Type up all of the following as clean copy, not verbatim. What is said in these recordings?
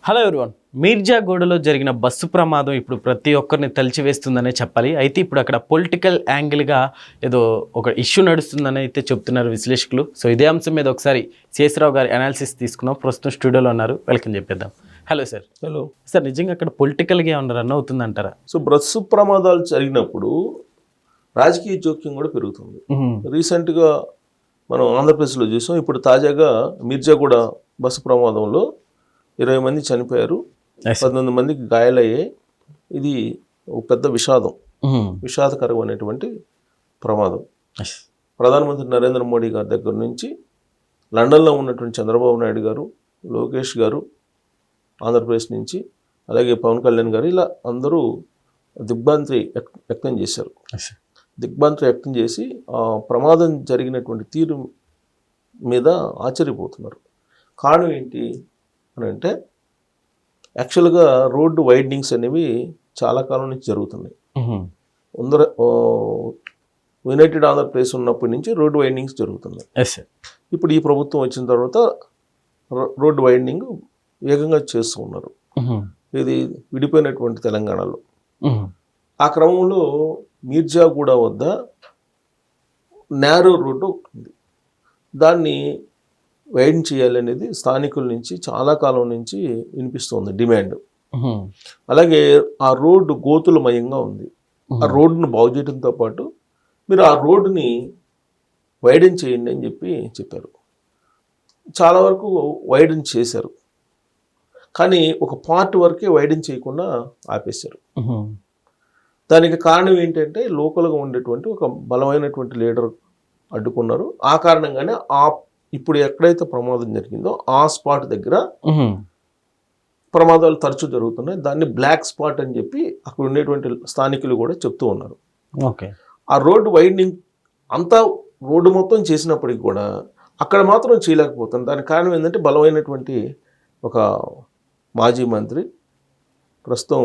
Hello everyone. మీర్జాగూడలో జరిగిన bus ప్రమాదం ఇప్పుడు ప్రతి ఒక్కరిని తలిచివేస్తుందనే చెప్పాలి. అయితే ఇప్పుడు అక్కడ పొలిటికల్ యాంగిల్గా ఏదో ఒక ఇష్యూ నడుస్తుందని అయితే చెప్తున్నారు విశ్లేషకులు. సో ఇదే అంశం మీద ఒకసారి శేషరావు గారి అనాలిసిస్ తీసుకున్నాం. ప్రస్తుతం స్టూడియోలో ఉన్నారు, వెల్కమ్ చెప్పేద్దాం. Hello sir. హలో సార్, నిజంగా అక్కడ పొలిటికల్గా ఏమన్నా రన్ అవుతుందంటారా? సో బస్సు ప్రమాదాలు జరిగినప్పుడు రాజకీయ జోక్యం కూడా పెరుగుతుంది. రీసెంట్గా మనం ఆంధ్రప్రదేశ్లో చూసాం. ఇప్పుడు తాజాగా మిర్జాగూడ బస్సు ప్రమాదంలో 20 మంది చనిపోయారు, 19 మందికి గాయాలయ్యాయి. ఇది ఒక పెద్ద విషాదకరమైనటువంటి ప్రమాదం. ప్రధానమంత్రి నరేంద్ర మోడీ గారి దగ్గర నుంచి లండన్లో ఉన్నటువంటి చంద్రబాబు నాయుడు గారు, లోకేష్ గారు ఆంధ్రప్రదేశ్ నుంచి, అలాగే పవన్ కళ్యాణ్ గారు, ఇలా అందరూ దిగ్భ్రాంతి వ్యక్తం చేశారు. దిగ్భ్రాంతి వ్యక్తం చేసి ఆ ప్రమాదం జరిగినటువంటి తీరు మీద ఆశ్చర్యపోతున్నారు. కారణం ఏంటి అని అంటే, యాక్చువల్గా రోడ్డు వైడనింగ్స్ అనేవి చాలా కాలం నుంచి జరుగుతున్నాయి. యునైటెడ్ ఆంధ్రప్రదేశ్ ఉన్నప్పటి నుంచి రోడ్డు వైడనింగ్స్ జరుగుతున్నాయి. ఇప్పుడు ఈ ప్రభుత్వం వచ్చిన తర్వాత రోడ్డు వైడనింగ్ వేగంగా చేస్తూ ఉన్నారు. ఇది విడిపోయినటువంటి తెలంగాణలో. ఆ క్రమంలో మీర్జాగూడ వద్ద నేరో రోడ్డు ఉంది, దాన్ని వైడన్ చేయాలనేది స్థానికుల నుంచి చాలా కాలం నుంచి వినిపిస్తుంది డిమాండ్. అలాగే ఆ రోడ్డు గోతులమయంగా ఉంది. ఆ రోడ్డును బాగు చేయడంతో పాటు మీరు ఆ రోడ్డుని వైడన్ చేయండి అని చెప్పారు. చాలా వరకు వైడన్ చేశారు, కానీ ఒక పార్ట్ వరకే వైడన్ చేయకుండా ఆపేశారు. దానికి కారణం ఏంటంటే, లోకల్గా ఉండేటువంటి ఒక బలమైనటువంటి లీడర్ అడ్డుకున్నారు. ఆ కారణంగానే ఇప్పుడు ఎక్కడైతే ప్రమాదం జరిగిందో ఆ స్పాట్ దగ్గర ప్రమాదాలు తరచూ జరుగుతున్నాయి. దాన్ని బ్లాక్ స్పాట్ అని చెప్పి అక్కడ ఉండేటువంటి స్థానికులు కూడా చెప్తూ ఉన్నారు. ఆ రోడ్డు వైడనింగ్ అంతా రోడ్డు మొత్తం చేసినప్పటికీ కూడా అక్కడ మాత్రం చేయలేకపోతుంది. దానికి కారణం ఏంటంటే, బలమైనటువంటి ఒక మాజీ మంత్రి, ప్రస్తుతం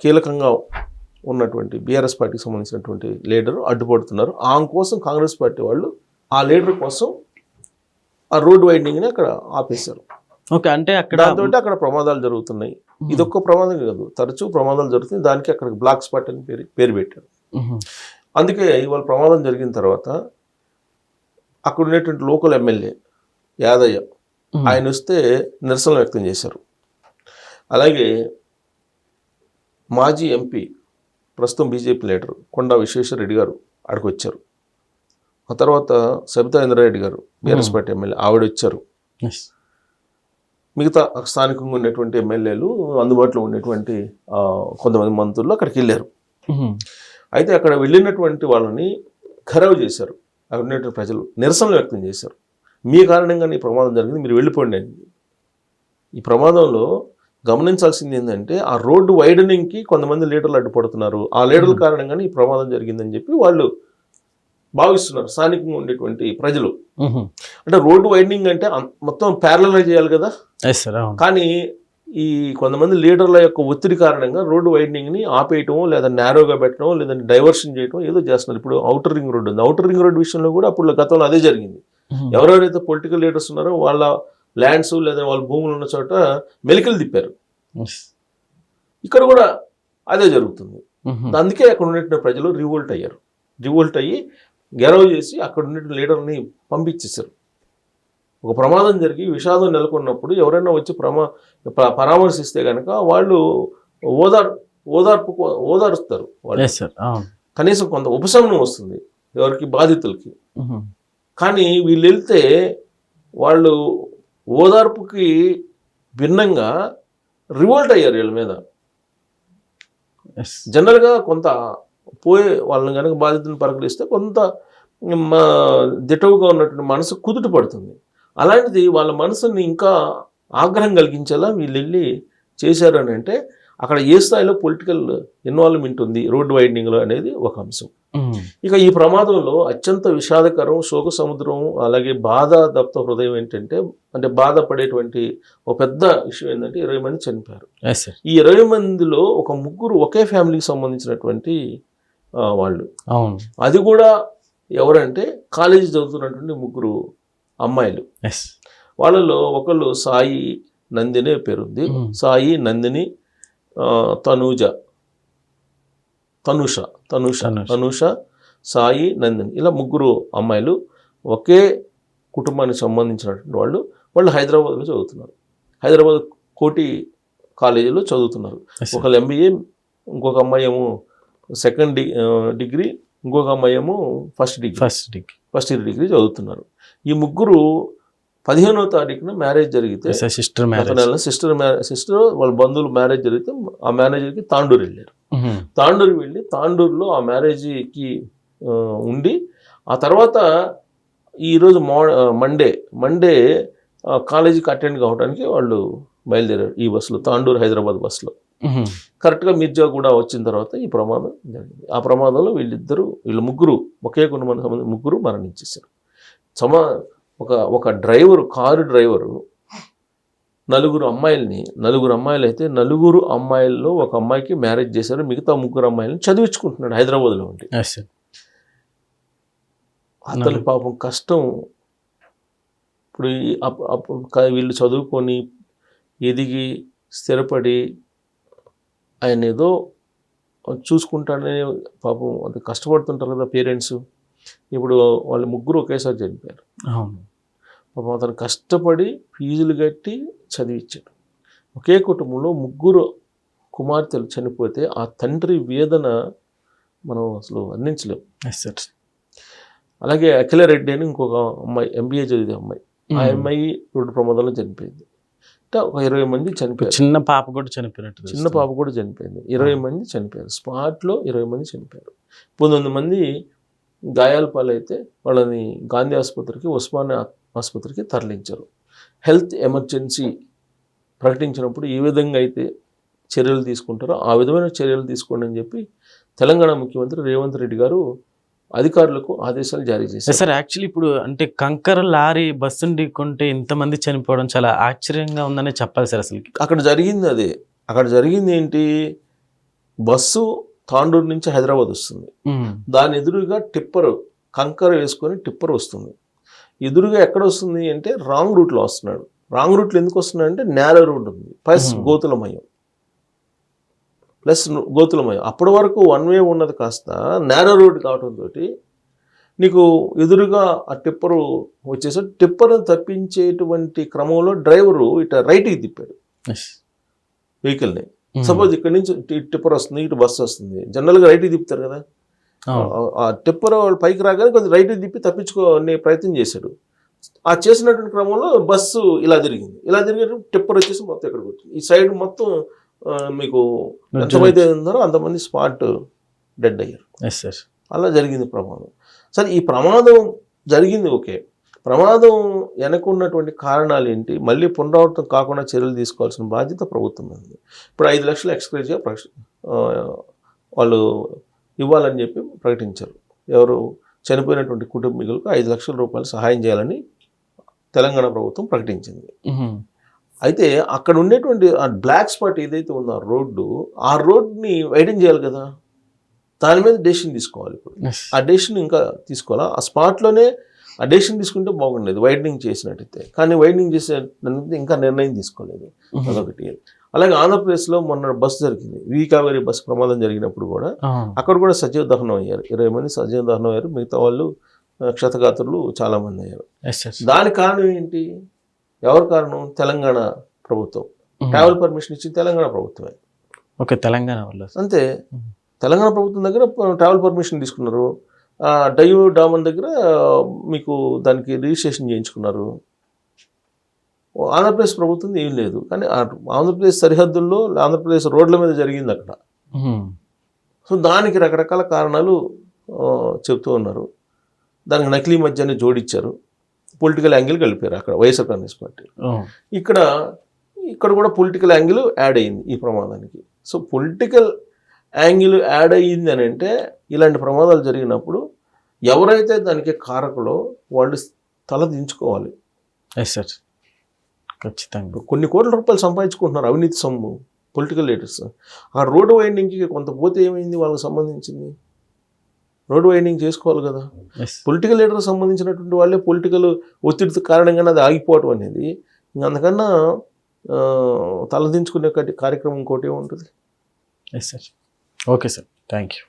కీలకంగా ఉన్నటువంటి బీఆర్ఎస్ పార్టీకి సంబంధించినటువంటి లీడరు అడ్డుపడుతున్నారు. ఆమె కోసం కాంగ్రెస్ పార్టీ వాళ్ళు ఆ లీడర్ కోసం ఆ రోడ్ వైడనింగ్ని అక్కడ ఆపేశారు. ఓకే, అంటే అక్కడ అక్కడ ప్రమాదాలు జరుగుతున్నాయి. ఇదొక్క ప్రమాదం కాదు, తరచూ ప్రమాదాలు జరుగుతుంది. దానికి అక్కడ బ్లాక్ స్పాట్ అని పేరు పెట్టారు. అందుకే ఇవాళ ప్రమాదం జరిగిన తర్వాత అక్కడ ఉండేటువంటి లోకల్ ఎమ్మెల్యే యాదయ్య ఆయన వస్తే నిరసన వ్యక్తం చేశారు. అలాగే మాజీ ఎంపీ, ప్రస్తుతం బీజేపీ లీడర్ కొండా విశ్వేశ్వరరెడ్డి గారు అక్కడికి వచ్చారు. ఆ తర్వాత సబితా ఇంద్రారెడ్డి గారు, బీఆర్ఎస్ పార్టీ ఎమ్మెల్యే, ఆవిడ వచ్చారు. మిగతా స్థానికంగా ఉన్నటువంటి ఎమ్మెల్యేలు, అందుబాటులో ఉన్నటువంటి కొంతమంది మంత్రులు అక్కడికి వెళ్ళారు. అయితే అక్కడ వెళ్ళినటువంటి వాళ్ళని ఖరాబు చేశారు. అక్కడ ఉన్నటువంటి ప్రజలు నిరసనలు వ్యక్తం చేశారు. మీ కారణంగా ఈ ప్రమాదం జరిగింది, మీరు వెళ్ళిపోండి అని. ఈ ప్రమాదంలో గమనించాల్సింది ఏంటంటే, ఆ రోడ్డు వైడనింగ్కి కొంతమంది లీడర్లు అడ్డుపడుతున్నారు. ఆ లీడర్ల కారణంగానే ఈ ప్రమాదం జరిగిందని చెప్పి వాళ్ళు భావిస్తున్నారు, స్థానికంగా ఉండేటువంటి ప్రజలు. అంటే రోడ్డు వైడనింగ్ అంటే మొత్తం ప్యారలల్ చేయాలి కదా, కానీ ఈ కొంతమంది లీడర్ల యొక్క ఒత్తిడి కారణంగా రోడ్డు వైడనింగ్ని ఆపేయటం, లేదా నేరోగా పెట్టడం, లేదంటే డైవర్షన్ చేయడం ఏదో చేస్తున్నారు. ఇప్పుడు ఔటర్ రింగ్ రోడ్డు ఉంది. ఔటర్ రింగ్ రోడ్డు విషయంలో కూడా అప్పుడు గతంలో అదే జరిగింది. ఎవరెవరైతే పొలిటికల్ లీడర్స్ ఉన్నారో వాళ్ళ ల్యాండ్స్ లేదా వాళ్ళ భూములు ఉన్న చోట మెలికలు తిప్పారు. ఇక్కడ కూడా అదే జరుగుతుంది. అందుకే అక్కడ ఉన్నటువంటి ప్రజలు రివోల్ట్ అయ్యి గెరవ చేసి అక్కడ ఉన్న లీడర్ని పంపించేశారు. ఒక ప్రమాదం జరిగి విషాదం నెలకొన్నప్పుడు ఎవరైనా వచ్చి పరామర్శిస్తే కనుక వాళ్ళు ఓదారుస్తారు. వాళ్ళు కనీసం కొంత ఉపశమనం వస్తుంది ఎవరికి, బాధితులకి. కానీ వీళ్ళు వెళ్తే వాళ్ళు ఓదార్పుకి భిన్నంగా రివోల్ట్ అయ్యారు వీళ్ళ మీద. జనరల్గా కొంత పోయే వాళ్ళని కనుక బాధితులను పరకలిస్తే కొంత దిటవుగా ఉన్నటువంటి మనసు కుదుట పడుతుంది. అలాంటిది వాళ్ళ మనసుని ఇంకా ఆగ్రహం కలిగించేలా వీళ్ళు వెళ్ళి చేశారు అని అంటే, అక్కడ ఏ స్థాయిలో పొలిటికల్ ఇన్వాల్వ్మెంట్ ఉంది రోడ్డు వైడనింగ్లో అనేది ఒక అంశం. ఇక ఈ ప్రమాదంలో అత్యంత విషాదకరం, శోక సముద్రం, అలాగే బాధాదప్త హృదయం ఏంటంటే, అంటే బాధపడేటువంటి ఒక పెద్ద విషయం ఏంటంటే 20 మంది చనిపోయారు. ఈ 20 మందిలో ఒక ముగ్గురు ఒకే ఫ్యామిలీకి సంబంధించినటువంటి వాళ్ళు. అది కూడా ఎవరంటే కాలేజీ చదువుతున్నటువంటి ముగ్గురు అమ్మాయిలు. వాళ్ళలో ఒకళ్ళు సాయి, నందిని పేరుంది, సాయి, నందిని, తనూజ, తనుష, సాయి, నందిని, ఇలా ముగ్గురు అమ్మాయిలు ఒకే కుటుంబానికి సంబంధించినటువంటి వాళ్ళు హైదరాబాద్లో చదువుతున్నారు. హైదరాబాద్ కోటి కాలేజీలో చదువుతున్నారు. ఒకళ్ళు MBA, ఇంకొక అమ్మాయి ఏమో సెకండ్ డిగ్రీ, ఇంకొక అమ్మాయి ఏమో ఫస్ట్ ఇయర్ డిగ్రీ చదువుతున్నారు. ఈ ముగ్గురు 15వ తారీఖున మ్యారేజ్ జరిగితే, సిస్టర్ వాళ్ళ బంధువులు మ్యారేజ్ జరిగితే ఆ మ్యారేజ్కి తాండూరు వెళ్ళారు. తాండూరు వెళ్ళి తాండూరులో ఆ మ్యారేజ్కి ఉండి, ఆ తర్వాత ఈరోజు మండే కాలేజీకి అటెండ్ కావడానికి వాళ్ళు బయలుదేరారు ఈ బస్సులో, తాండూరు హైదరాబాద్ బస్సులో. కరెక్ట్గా మిర్జాగూడ వచ్చిన తర్వాత ఈ ప్రమాదం జరిగింది. ఆ ప్రమాదంలో వీళ్ళు ముగ్గురు ఒకే కుటుంబానికి సంబంధించి ముగ్గురు మరణించేశారు. ఒక డ్రైవరు, కారు డ్రైవరు నలుగురు అమ్మాయిలు అయితే నలుగురు అమ్మాయిల్లో ఒక అమ్మాయికి మ్యారేజ్ చేశారు. మిగతా ముగ్గురు అమ్మాయిలను చదివించుకుంటున్నాడు హైదరాబాద్లో ఉండి. అతని పాపం కష్టం. ఇప్పుడు వీళ్ళు చదువుకొని ఎదిగి స్థిరపడి ఆయన ఏదో చూసుకుంటాడనే పాపం అది కష్టపడుతుంటారు కదా పేరెంట్స్. ఇప్పుడు వాళ్ళు ముగ్గురు ఒకేసారి చనిపోయారు. పాపం అతను కష్టపడి ఫీజులు కట్టి చదివించాడు. ఒకే కుటుంబంలో ముగ్గురు కుమార్తెలు చనిపోతే ఆ తండ్రి వేదన మనం అసలు వర్ణించలేము. అలాగే అఖిలారెడ్డి అని ఇంకొక అమ్మాయి, MBA చదివే అమ్మాయి, ఆ అమ్మాయి రోడ్డు ప్రమాదంలో చనిపోయింది. అంటే ఒక 20 మంది చనిపోయారు. చిన్న పాప కూడా చనిపోయింది. 20 మంది చనిపోయారు. స్పాట్లో 20 మంది చనిపోయారు. 19 మంది గాయాల పాలైతే వాళ్ళని గాంధీ ఆసుపత్రికి, ఉస్మానియా ఆసుపత్రికి తరలించారు. హెల్త్ ఎమర్జెన్సీ ప్రకటించినప్పుడు ఏ విధంగా అయితే చర్యలు తీసుకుంటారో ఆ విధమైన చర్యలు తీసుకోండి అని చెప్పి తెలంగాణ ముఖ్యమంత్రి రేవంత్ రెడ్డి గారు అధికారులకు ఆదేశాలు జారీ చేశారు. సార్, యాక్చువల్లీ ఇప్పుడు అంటే కంకర లారీ బస్సును ఢీకొంటే ఇంతమంది చనిపోవడం చాలా ఆశ్చర్యంగా ఉందనే చెప్పాలి సార్. అసలు అక్కడ జరిగింది ఏంటి, బస్సు తాండూరు నుంచి హైదరాబాద్ వస్తుంది. దాని ఎదురుగా టిప్పర్, కంకర వేసుకొని టిప్పర్ వస్తుంది. ఎదురుగా ఎక్కడ వస్తుంది అంటే రాంగ్ రూట్లో వస్తున్నాడు. రాంగ్ రూట్లో ఎందుకు వస్తున్నాడు అంటే నేల రోడ్డు ఉంది, ప్లస్ గోతులమయం. అప్పటి వరకు 1 వే ఉన్నది కాస్త నేరో రోడ్డు కావడంతో నీకు ఎదురుగా ఆ టిప్పరు వచ్చేసరి టిప్పర్ను తప్పించేటువంటి క్రమంలో డ్రైవరు ఇటు రైట్కి తిప్పాడు వెహికల్ని. సపోజ్ ఇక్కడ నుంచి టిప్పర్ వస్తుంది, ఇటు బస్సు వస్తుంది, జనరల్గా రైట్కి తిప్పుతారు కదా. ఆ టిప్పర్ వాళ్ళు పైకి రాగానే కొంచెం రైట్కి తిప్పి తప్పించుకోనే ప్రయత్నం చేశాడు. ఆ చేసినటువంటి క్రమంలో బస్సు ఇలా తిరిగింది. టిప్పర్ వచ్చేసి మొత్తం ఎక్కడికి వచ్చింది. ఈ సైడ్ మొత్తం మీకు ఎంతమంది ఉన్నారో అంతమంది స్పాట్ డెడ్ అయ్యారు. అలా జరిగింది ప్రమాదం. సరే, ఈ ప్రమాదం జరిగింది ఓకే. ప్రమాదం వెనకున్నటువంటి కారణాలు ఏంటి, మళ్ళీ పునరావృతం కాకుండా చర్యలు తీసుకోవాల్సిన బాధ్యత ప్రభుత్వం ఉంది. ఇప్పుడు 5 లక్షలు ఎక్స్గ్రేషియా వాళ్ళు ఇవ్వాలని చెప్పి ప్రకటించారు. ఎవరు చనిపోయినటువంటి కుటుంబీకులకు 5 లక్షల రూపాయలు సహాయం చేయాలని తెలంగాణ ప్రభుత్వం ప్రకటించింది. అయితే అక్కడ ఉండేటువంటి ఆ బ్లాక్ స్పాట్ ఏదైతే ఉందో ఆ రోడ్ని వైడెన్ చేయాలి కదా, దాని మీద డెసిషన్ తీసుకోవాలి. ఇప్పుడు ఆ డెసిషన్ ఇంకా తీసుకోవాలా, ఆ స్పాట్లోనే ఆ డెసిషన్ తీసుకుంటే బాగుండేది వైడనింగ్ చేసినట్టయితే. కానీ వైడనింగ్ చేసే ఇంకా నిర్ణయం తీసుకోలేదు, అదొకటి. అలాగే ఆంధ్రప్రదేశ్లో మొన్న బస్సు జరిగింది, కావేరీ బస్సు ప్రమాదం జరిగినప్పుడు కూడా అక్కడ కూడా సజీవ దహనం అయ్యారు. 20 మంది సజీవ దహనం అయ్యారు. మిగతా వాళ్ళు క్షతగాత్రులు చాలామంది అయ్యారు. దాని కారణం ఏంటి, ఎవరు కారణం? తెలంగాణ ప్రభుత్వం. ట్రావెల్ పర్మిషన్ ఇచ్చింది తెలంగాణ ప్రభుత్వమే. తెలంగాణ వల్ల అంతే. తెలంగాణ ప్రభుత్వం దగ్గర ట్రావెల్ పర్మిషన్ తీసుకున్నారు. డామన్ దగ్గర మీకు దానికి రిజిస్ట్రేషన్ చేయించుకున్నారు. ఆంధ్రప్రదేశ్ ప్రభుత్వం ఏం లేదు. కానీ ఆంధ్రప్రదేశ్ సరిహద్దుల్లో ఆంధ్రప్రదేశ్ రోడ్ల మీద జరిగింది అక్కడ. సో దానికి రకరకాల కారణాలు చెప్తూ ఉన్నారు. దానికి నకిలీ మద్యాన్ని జోడించారు, పొలిటికల్ యాంగిల్ కలిపారు అక్కడ వైఎస్ఆర్ కాంగ్రెస్ పార్టీ. ఇక్కడ కూడా పొలిటికల్ యాంగిల్ యాడ్ అయ్యింది ఈ ప్రమాదానికి. సో పొలిటికల్ యాంగిల్ యాడ్ అయ్యింది అని అంటే ఇలాంటి ప్రమాదాలు జరిగినప్పుడు ఎవరైతే దానికి కారకులో వాళ్ళు తల దించుకోవాలి. ఖచ్చితంగా కొన్ని కోట్ల రూపాయలు సంపాదించుకుంటున్నారు అవినీతి సొమ్ము పొలిటికల్ లీడర్స్. ఆ రోడ్డు వైండింగ్కి కొంత పోతే ఏమైంది, వాళ్ళకి సంబంధించింది రోడ్డు వైండింగ్ చేసుకోవాలి కదా. పొలిటికల్ లీడర్కి సంబంధించినటువంటి వాళ్ళే పొలిటికల్ ఒత్తిడి కారణంగానే అది ఆగిపోవటం అనేది. అందుకన్నా తలదించుకునే కార్యక్రమం ఇంకోటి ఉంటుంది. Yes sir. Okay sir, thank you.